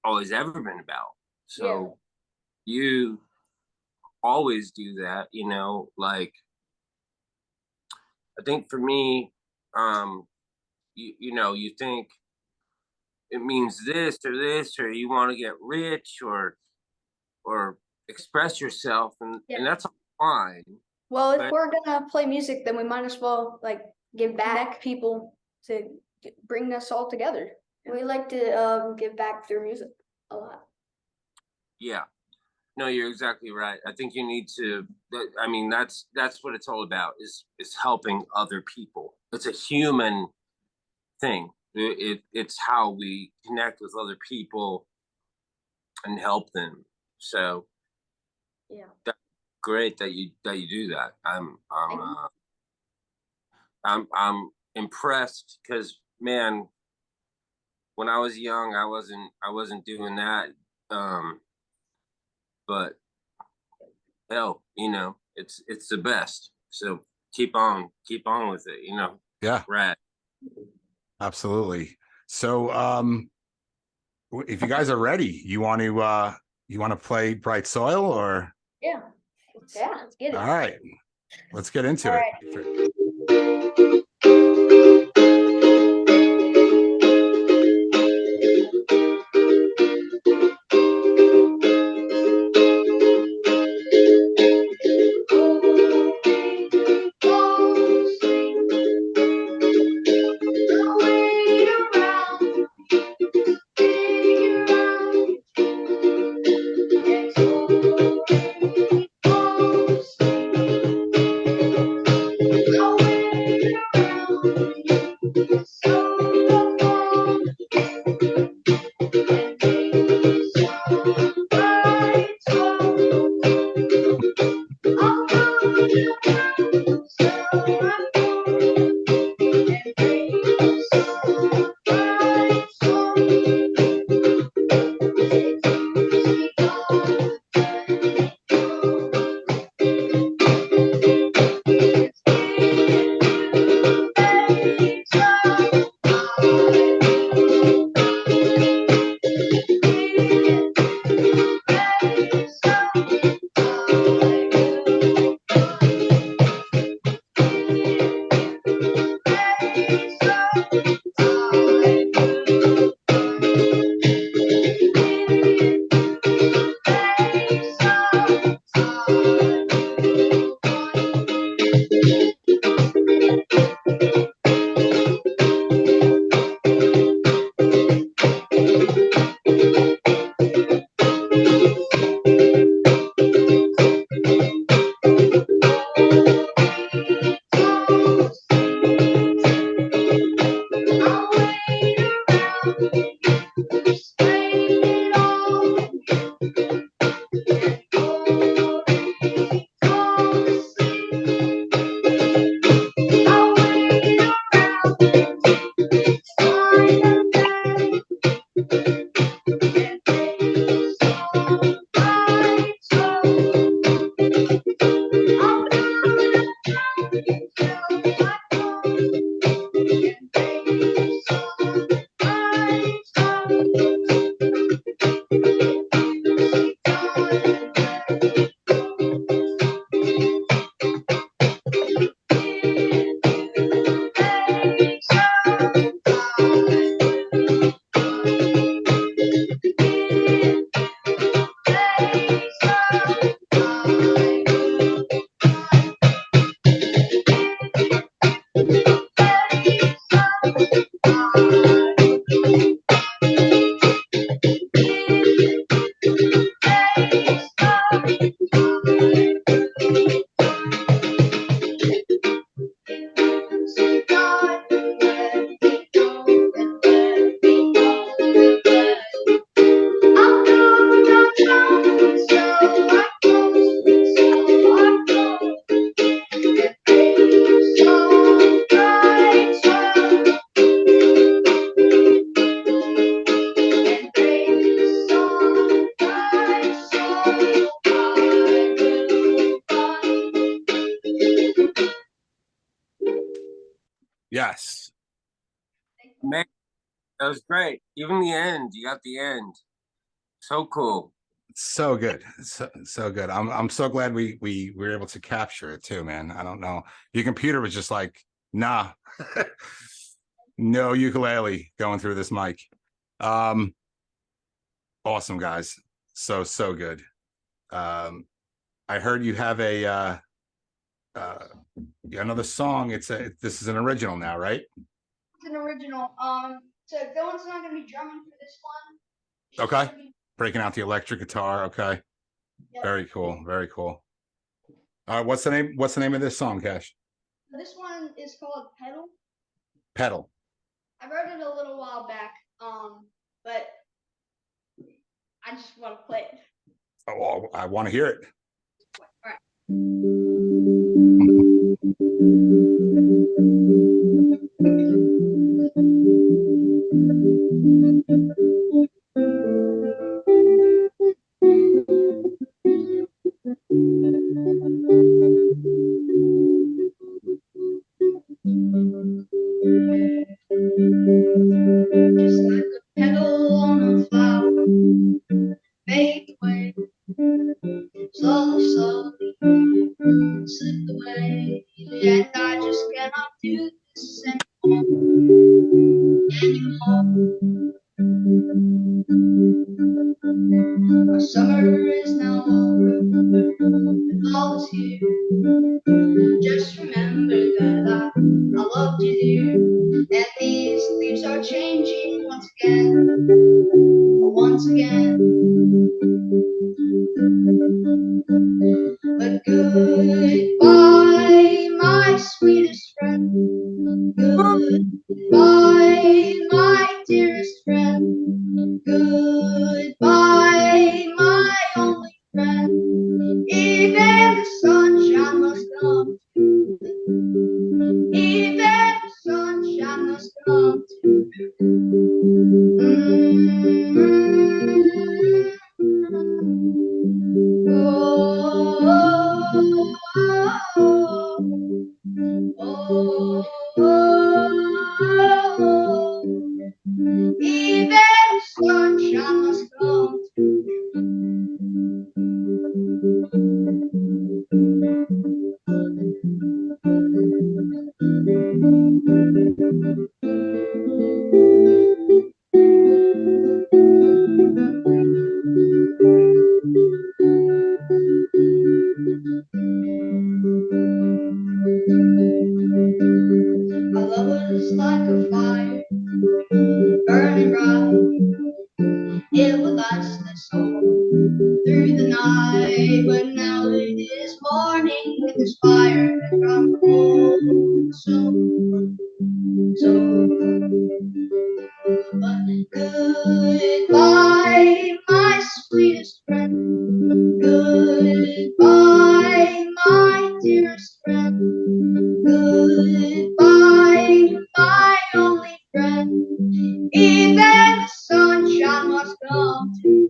Speaker 2: always ever been about. So you always do that, like I think for me, you think it means this, or you want to get rich or express yourself, and that's fine.
Speaker 3: Well, if we're gonna play music, then we might as well like give back people to bring us all together.
Speaker 4: We like to give back through music a lot.
Speaker 2: Yeah. No, you're exactly right. I think you need to. I mean, that's what it's all about. Is helping other people. It's a human thing. It's how we connect with other people and help them. So that's great that you do that. I'm impressed because, man, when I was young, I wasn't doing that. But hell, it's the best. So keep on with it.
Speaker 1: Yeah.
Speaker 2: Rad.
Speaker 1: Absolutely. So if you guys are ready, you want to play Bright Soil or?
Speaker 3: Yeah. Let's get it.
Speaker 1: All right. Let's get into it.
Speaker 3: Figure
Speaker 1: Yes.
Speaker 2: Man, that was great. Even the end, you got the end. So cool.
Speaker 1: So good. So good. I'm so glad we were able to capture it too, man. I don't know. Your computer was just like, nah. No ukulele going through this mic. Awesome, guys. So good. I heard you have a another song. This is an original now, right?
Speaker 3: It's an original. So Dylan's not gonna be drumming for this one. She's
Speaker 1: Okay.
Speaker 3: gonna be-
Speaker 1: Breaking out the electric guitar. Okay.
Speaker 3: Yep.
Speaker 1: Very cool. Very cool. All right. What's the name of this song, Cash?
Speaker 3: This one is called Petal.
Speaker 1: Petal.
Speaker 3: I wrote it a little while back. But I just want to play it.
Speaker 1: Oh, I want to hear it.
Speaker 3: All right. Just like a petal on a flower, fade away, slowly, slip away, and I just cannot do this anymore. My summer is now over, the fall is here. Just remember that I loved you, dear, and these leaves are changing once again, once again. But goodbye, my sweetest friend. Goodbye, my dearest friend. Goodbye, my only friend. Even the sunshine must come. Even the sunshine must come. Even sunshine must come. Our love was like a fire, burning bright. It would last us all through the night, but now it is morning and this fire has grown cold. But goodbye, my sweetest friend. Goodbye, my dearest friend. Goodbye, my only friend. Even the sunshine must come too.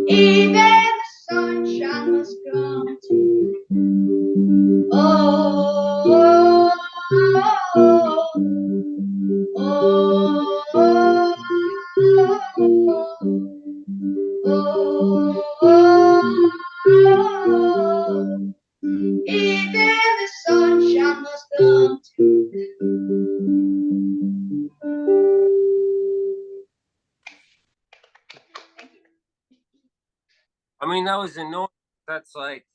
Speaker 3: Even the sunshine must come too. Oh, oh, oh, oh, oh, oh, oh, oh. Even the sunshine must come too.
Speaker 2: I mean, that was annoying. That's like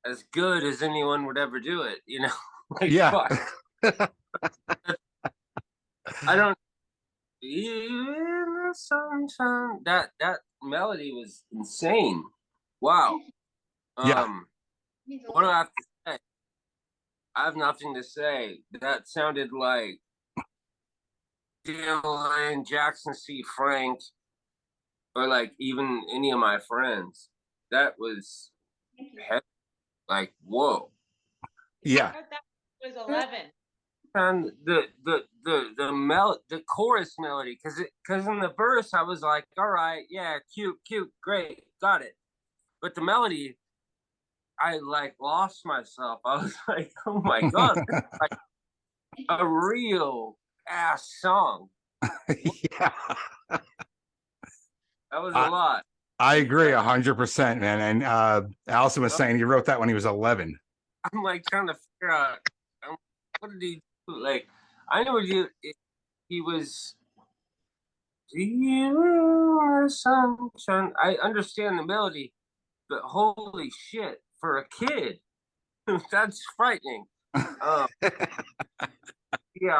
Speaker 2: as good as anyone would ever do it, you know? Like,
Speaker 1: Yeah.
Speaker 2: fuck. I don't. Even the sunshine. That melody was insane. Wow.
Speaker 1: Yeah.
Speaker 3: Means a
Speaker 2: What do I
Speaker 3: lot.
Speaker 2: have to say? I have nothing to say. That sounded like Dylan, Jackson C. Frank, or like even any of my friends. That was
Speaker 3: Thank you.
Speaker 2: like whoa.
Speaker 1: Yeah.
Speaker 5: I heard that was 11.
Speaker 2: And the chorus melody, because in the verse I was like, all right, yeah, cute, great, got it. But the melody, I like lost myself. I was like, oh my god, like a real ass song.
Speaker 1: Yeah,
Speaker 2: That was a
Speaker 1: I-
Speaker 2: lot.
Speaker 1: I agree 100%, man. And Allison was saying he wrote that when he was 11.
Speaker 2: I'm like trying to figure out what did he do? Like I know he was. You are sunshine. I understand the melody, but holy shit, for a kid, that's frightening. Yeah,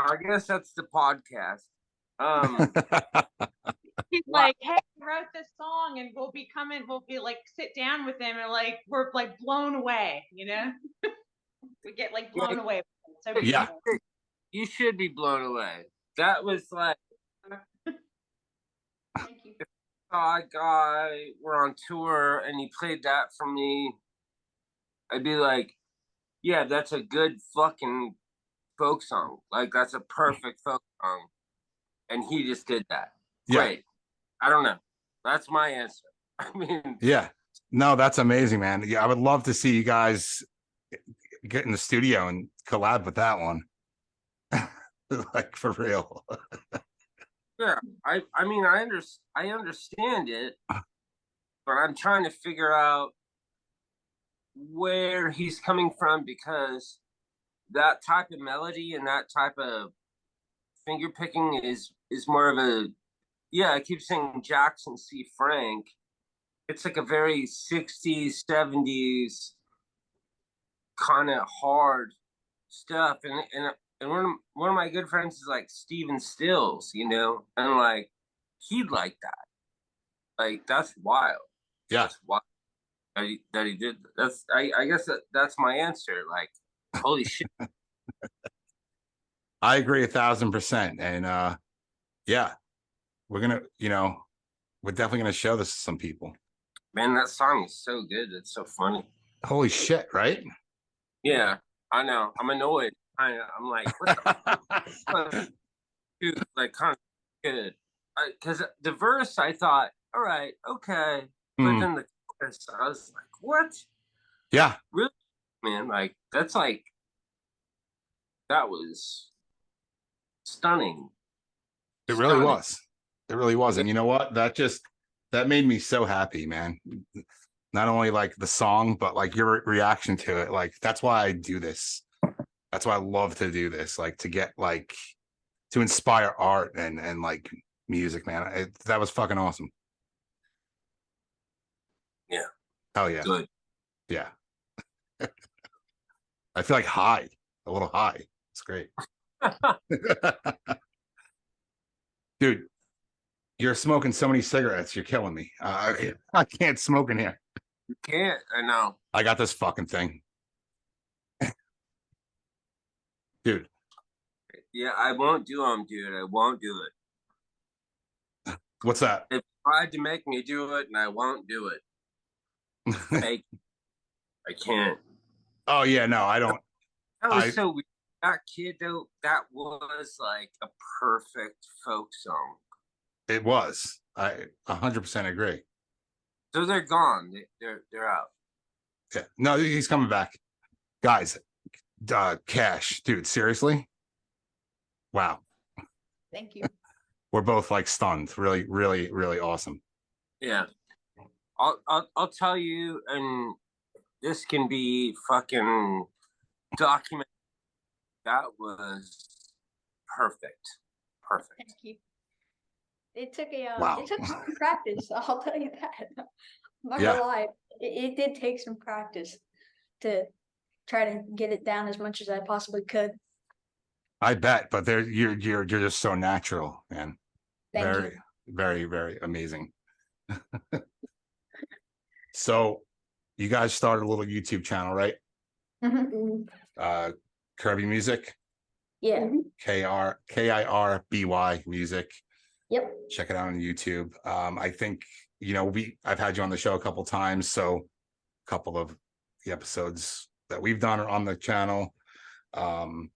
Speaker 2: I guess that's the podcast.
Speaker 5: He's like, hey, I wrote this song and we'll be like, sit down with him and like, we're like blown away, you know? We get like blown away. So
Speaker 1: Yeah.
Speaker 2: You should be blown away. That was like,
Speaker 3: Thank you.
Speaker 2: a guy, we're on tour and he played that for me. I'd be like, yeah, that's a good fucking folk song. Like, that's a perfect folk song. And he just did that.
Speaker 1: Yeah.
Speaker 2: Great. I don't know. That's my answer. I mean,
Speaker 1: Yeah. No, that's amazing, man. Yeah, I would love to see you guys get in the studio and collab with that one. Like for real.
Speaker 2: yeah. I mean, I understand it, but I'm trying to figure out where he's coming from because that type of melody and that type of finger picking is more of a, yeah, I keep saying Jackson C. Frank. It's like a very 60s, 70s kind of hard stuff. And one of my good friends is like Steven Stills, you know, and like he'd like that. Like that's wild.
Speaker 1: Yeah.
Speaker 2: That's wild that he did. That's I guess that's my answer. Like, holy shit.
Speaker 1: I agree 1,000%. And yeah, we're gonna, we're definitely gonna show this to some people.
Speaker 2: Man, that song is so good. It's so funny.
Speaker 1: Holy shit, right?
Speaker 2: Yeah, I know. I'm annoyed. I'm like, what the dude, like kind of good. Because the verse, I thought, all right, okay. But then the chorus, I was like, what?
Speaker 1: Yeah.
Speaker 2: Really, man? Like, that's like, that was stunning.
Speaker 1: It really was. It really was. And you know what? That made me so happy, man. Not only like the song, but like your reaction to it. Like, that's why I do this. That's why I love to do this. Like to get like, to inspire art and like music, man. That was fucking awesome.
Speaker 2: Yeah.
Speaker 1: Hell yeah.
Speaker 2: Good.
Speaker 1: Yeah. I feel like high, a little high. It's great. Dude, you're smoking so many cigarettes. You're killing me. I can't smoke in here.
Speaker 2: You can't. I know.
Speaker 1: I got this fucking thing. Dude.
Speaker 2: Yeah, I won't do them, dude. I won't do it.
Speaker 1: What's that?
Speaker 2: They tried to make me do it, and I won't do it. I can't.
Speaker 1: Oh yeah, no, I don't.
Speaker 2: That was so weird. That kid, though, that was like a perfect folk song.
Speaker 1: It was. I 100% agree.
Speaker 2: So they're gone. They're out.
Speaker 1: Yeah. No, he's coming back. Guys, Cash, dude, seriously? Wow.
Speaker 3: Thank you.
Speaker 1: We're both like stunned. Really, really, really awesome.
Speaker 2: Yeah. I'll tell you, and this can be fucking documented. That was perfect. Perfect.
Speaker 3: Thank you. It took
Speaker 1: Wow.
Speaker 3: it took some practice. I'll tell you that. I'm not
Speaker 1: Yeah.
Speaker 3: gonna lie. It did take some practice to try to get it down as much as I possibly could.
Speaker 1: I bet, but you're just so natural, man.
Speaker 3: Thank
Speaker 1: Very,
Speaker 3: you.
Speaker 1: very, very amazing. So you guys started a little YouTube channel, right?
Speaker 3: Mhm.
Speaker 1: Kirby Music,
Speaker 3: Yeah.
Speaker 1: KIRBY Music.
Speaker 3: Yep.
Speaker 1: Check it out on YouTube. I think, I've had you on the show a couple times, so a couple of the episodes that we've done are on the channel. And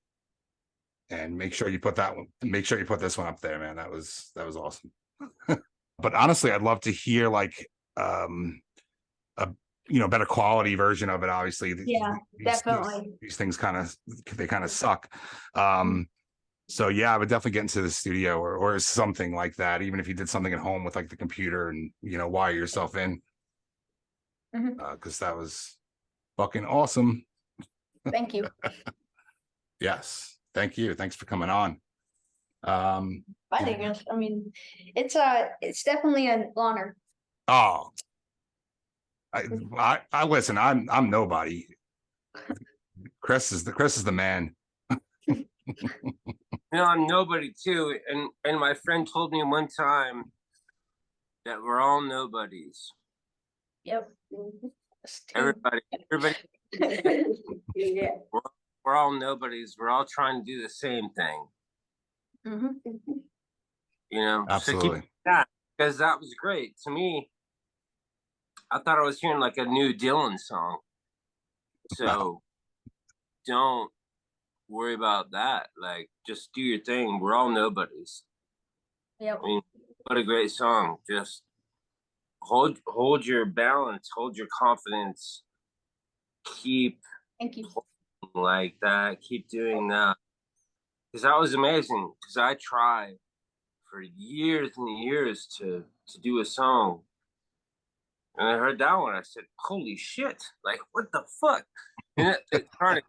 Speaker 1: make sure you put this one up there, man. That was awesome. But honestly, I'd love to hear like a better quality version of it. Obviously,
Speaker 3: Yeah, definitely.
Speaker 1: These things they kind of suck. So yeah, I would definitely get into the studio or something like that. Even if you did something at home with like the computer and wire yourself in, because that was fucking awesome.
Speaker 3: Thank you.
Speaker 1: Yes, thank you. Thanks for coming on.
Speaker 3: I think it's definitely an honor.
Speaker 1: Oh, I listen. I'm nobody. Chris is the man.
Speaker 2: I'm nobody too, and my friend told me one time that we're all nobodies.
Speaker 3: Yep.
Speaker 2: Everybody,
Speaker 3: Yeah.
Speaker 2: we're all nobodies. We're all trying to do the same thing.
Speaker 1: Absolutely.
Speaker 2: So keep that, because that was great to me. I thought I was hearing like a new Dylan song. So don't worry about that. Like, just do your thing. We're all nobodies.
Speaker 3: Yep.
Speaker 2: I mean, what a great song. Just hold your balance, hold your confidence. Keep
Speaker 3: Thank you.
Speaker 2: like that. Keep doing that. Because that was amazing. Because I tried for years and years to do a song. And I heard that one. I said, holy shit. Like, what the fuck? And it started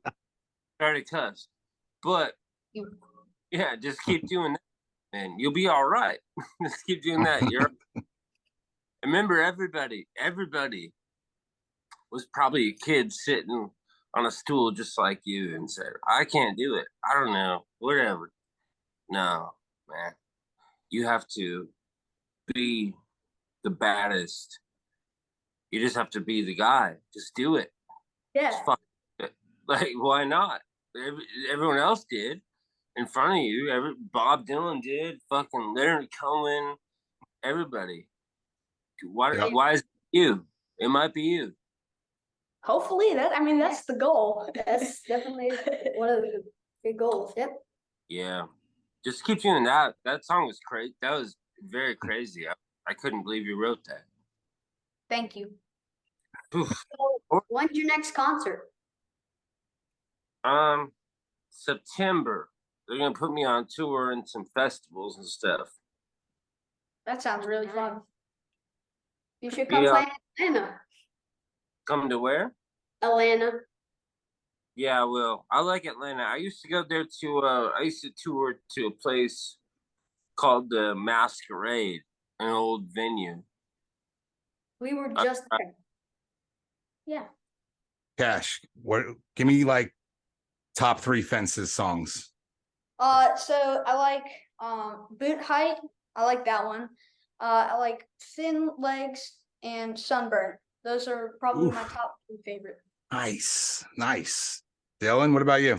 Speaker 2: cuss. But yeah, just keep doing that and you'll be all right. Just keep doing that. Remember, everybody was probably a kid sitting on a stool just like you and said, I can't do it. I don't know, whatever. No, man. You have to be the baddest. You just have to be the guy. Just do it.
Speaker 3: Yeah.
Speaker 2: Just fuck it. Like, why not? Everyone else did in front of you. Bob Dylan did. Fucking Leonard Cohen. Everybody. Why is it you? It might be you.
Speaker 3: Hopefully that's the goal.
Speaker 4: That's definitely one of the big goals. Yep.
Speaker 2: Yeah. Just keep doing that. That song was crazy. That was very crazy. I couldn't believe you wrote that.
Speaker 3: Thank you.
Speaker 4: So, when's your next concert?
Speaker 2: September. They're gonna put me on tour and some festivals and stuff.
Speaker 3: That sounds really fun.
Speaker 4: You should come play in Atlanta.
Speaker 2: Come to where?
Speaker 4: Atlanta.
Speaker 2: Yeah, I will. I like Atlanta. I used to go there I used to tour to a place called the Masquerade, an old venue.
Speaker 4: We were just there. Yeah.
Speaker 1: Cash, give me like top 3 Fences songs.
Speaker 3: So I like Boot Height. I like that one. I like Thin Legs and Sunburn. Those are probably my top 2 favorite.
Speaker 1: Nice. Dylan, what about you?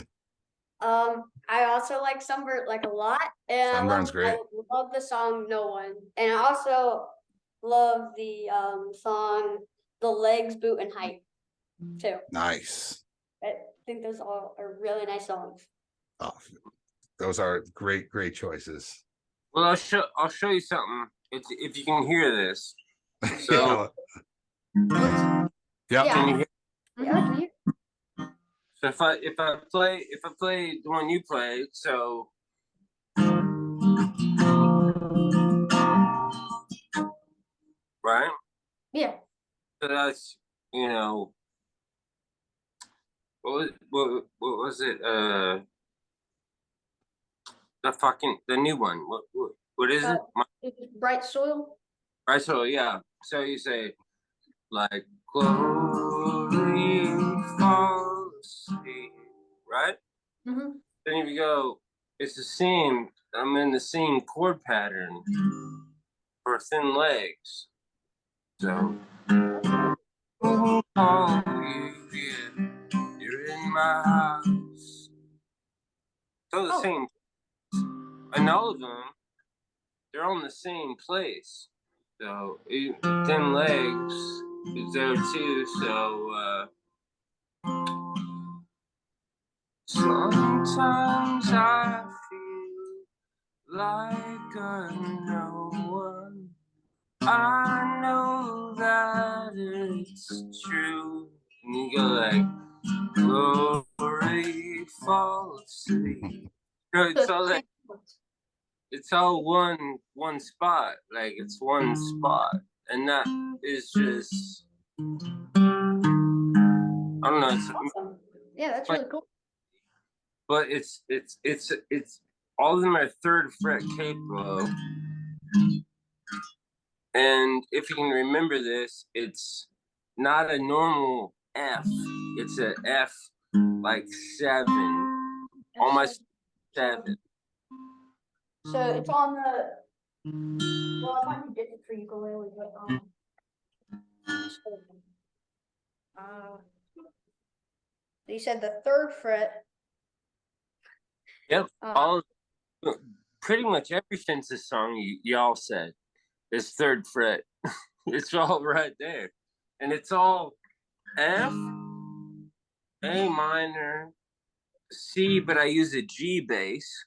Speaker 4: I also like Sunburn like a lot, and
Speaker 1: Sunburn's great.
Speaker 4: I love the song "No One," and I also love the song "The Legs, Boot, and Height" too.
Speaker 1: Nice.
Speaker 4: I think those all are really nice songs.
Speaker 1: Oh, those are great choices.
Speaker 2: Well, I'll show you something. If you can hear this. So
Speaker 1: yeah.
Speaker 2: Can you hear?
Speaker 4: Yeah, I can hear.
Speaker 2: So if I play the one you played, so right?
Speaker 4: Yeah.
Speaker 2: So that's what was it? The new one. What is it?
Speaker 3: Bright Soil.
Speaker 2: Right. So yeah. So you say like glory falls asleep, right?
Speaker 3: Mm-hmm.
Speaker 2: Then if you go, it's the same. I'm in the same chord pattern for Thin Legs. So, oh, you're in my house. So the same, and all of them, they're on the same place. So Thin Legs is there too. So sometimes I feel like a no one. I know that it's true. And you go like, glory, fall asleep. No, it's all like, it's all one spot. Like it's one spot, and that is just, I don't know. It's,
Speaker 3: Awesome. Yeah, that's really cool.
Speaker 2: but it's all in my 3rd fret capo. And if you can remember this, it's not a normal F. It's a F like 7, almost 7.
Speaker 3: So it's on the. Well, it might be different for ukulele, but you said the 3rd fret.
Speaker 2: Yep. Pretty much every Fences song y'all said is 3rd fret. It's all right there, and it's all F, A minor, C, but I use a G bass.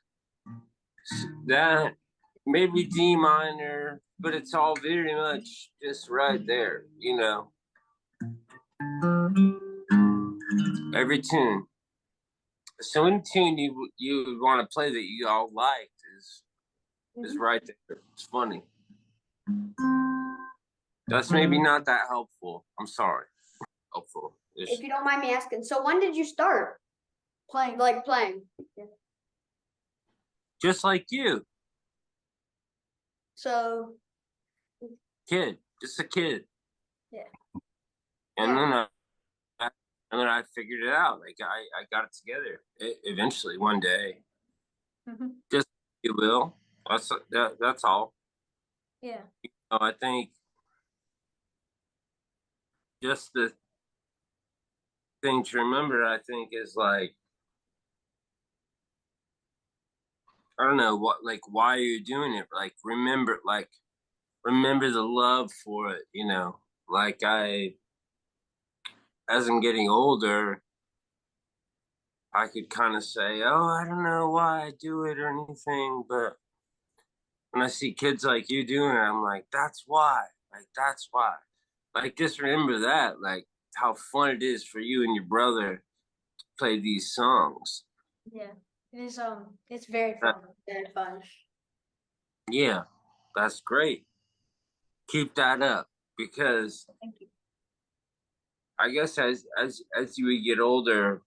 Speaker 2: That maybe D minor, but it's all very much just right there, you know. Every tune. So any tune you would want to play that you all liked is right there. It's funny. That's maybe not that helpful. I'm sorry. Helpful.
Speaker 4: If you don't mind me asking, so when did you start playing? Like playing? Yeah.
Speaker 2: Just like you,
Speaker 3: So
Speaker 2: kid, just a kid.
Speaker 3: Yeah.
Speaker 2: And then I figured it out. Like I got it together eventually one day. Just you will. That's all.
Speaker 3: Yeah.
Speaker 2: You know, I think just the thing to remember, I think, is like, I don't know what, like, why you're doing it. Like, remember the love for it, you know. Like as I'm getting older, I could kind of say, oh, I don't know why I do it or anything, but when I see kids like you doing it, I'm like, that's why. Like, that's why. Like, just remember that, like, how fun it is for you and your brother to play these songs.
Speaker 3: Yeah. It is it's very fun.
Speaker 4: Very fun.
Speaker 2: Yeah, that's great. Keep that up, because
Speaker 3: Thank you.
Speaker 2: I guess as you would get older,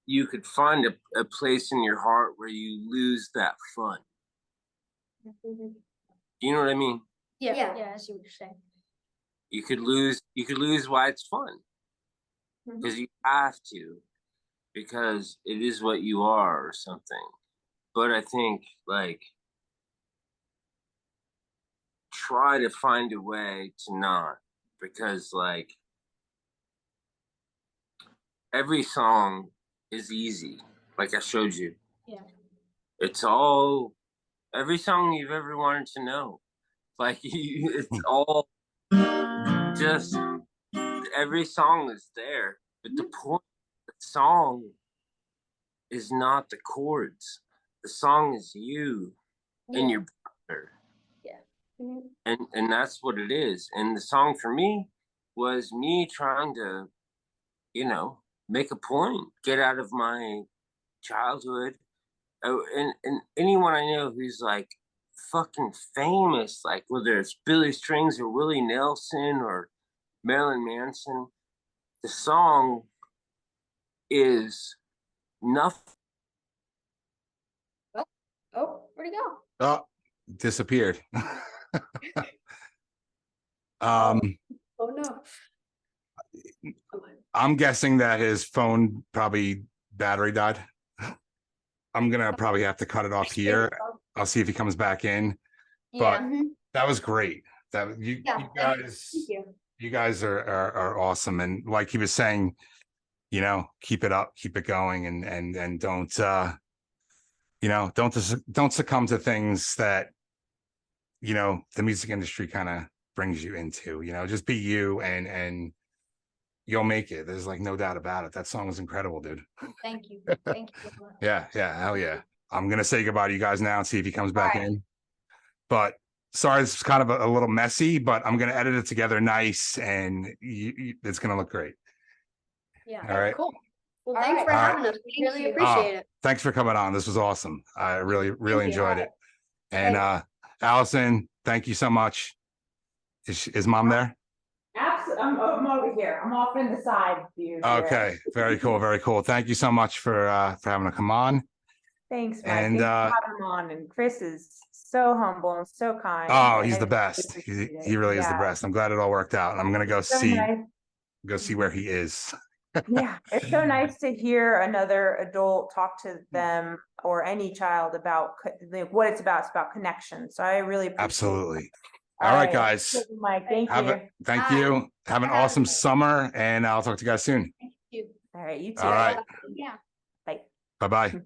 Speaker 2: you could find a place in your heart where you lose that fun. Do you know what I mean?
Speaker 3: Yeah.
Speaker 4: Yeah.
Speaker 3: Yeah. I see what you're saying.
Speaker 2: You could lose why it's fun, because you have to, because it is what you are or something. But I think, like, try to find a way to not, because, like, every song is easy, like I showed you.
Speaker 3: Yeah.
Speaker 2: It's all, every song you've ever wanted to know. Like, it's all just, every song is there. But the point of the song is not the chords. The song is you and your brother.
Speaker 3: Yeah.
Speaker 2: And that's what it is. And the song for me was me trying to, you know, make a point, get out of my childhood. Oh, and anyone I know who's like fucking famous, like whether it's Billy Strings or Willie Nelson or Marilyn Manson, the song is nothing.
Speaker 3: Oh, where'd he go?
Speaker 1: Oh, disappeared.
Speaker 3: Oh no.
Speaker 1: I'm guessing that his phone probably battery died. I'm gonna probably have to cut it off here. I'll see if he comes back in. But
Speaker 3: Yeah.
Speaker 1: that was great. That you guys, you guys are awesome. And like he was saying, you know, keep it up, keep it going, and don't you know, don't succumb to things that, you know, the music industry kind of brings you into. You know, just be you, and you'll make it. There's like no doubt about it. That song was incredible, dude.
Speaker 3: Thank you. Thank you so much.
Speaker 1: Yeah, hell yeah. I'm gonna say goodbye to you guys now and see if he comes back in. but sorry, this is kind of a little messy, but I'm going to edit it together nice, and it's going to look great.
Speaker 3: Yeah.
Speaker 1: All right.
Speaker 3: Cool.
Speaker 4: Well,
Speaker 3: All
Speaker 4: thanks
Speaker 3: right.
Speaker 4: for
Speaker 1: All
Speaker 4: having us. We really appreciate it.
Speaker 1: Thanks for coming on. This was awesome. I really
Speaker 3: you.
Speaker 1: enjoyed it. And
Speaker 3: Thanks.
Speaker 1: Allison, thank you so much. Is mom there?
Speaker 6: Absolutely. I'm over here. I'm off in the side view. here.
Speaker 1: Okay. Very cool. Very cool. Thank you so much for having to come on.
Speaker 6: Thanks, Mike.
Speaker 1: And,
Speaker 6: Thanks for having him on. And Chris is so humble and so kind.
Speaker 1: Oh,
Speaker 6: and
Speaker 1: he's
Speaker 6: I
Speaker 1: the
Speaker 6: really
Speaker 1: best.
Speaker 6: appreciate it.
Speaker 1: He really is the
Speaker 6: Yeah.
Speaker 1: best. I'm glad it all worked out. And I'm gonna go
Speaker 6: So
Speaker 1: see
Speaker 6: nice.
Speaker 1: where he is.
Speaker 6: Yeah, it's so nice to hear another adult talk to them or any child about like, what it's about. It's about connection. So I really appreciate it.
Speaker 1: Absolutely. All right, guys.
Speaker 6: Thank you, Mike. Thank
Speaker 1: Have
Speaker 6: you.
Speaker 1: thank
Speaker 3: Bye.
Speaker 1: you. Have an
Speaker 3: Bye.
Speaker 1: awesome summer, and I'll talk to you guys soon.
Speaker 3: Thank you.
Speaker 6: All right, you too.
Speaker 1: All right.
Speaker 3: Yeah.
Speaker 6: Bye.
Speaker 1: Bye-bye.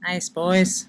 Speaker 7: Nice, boys.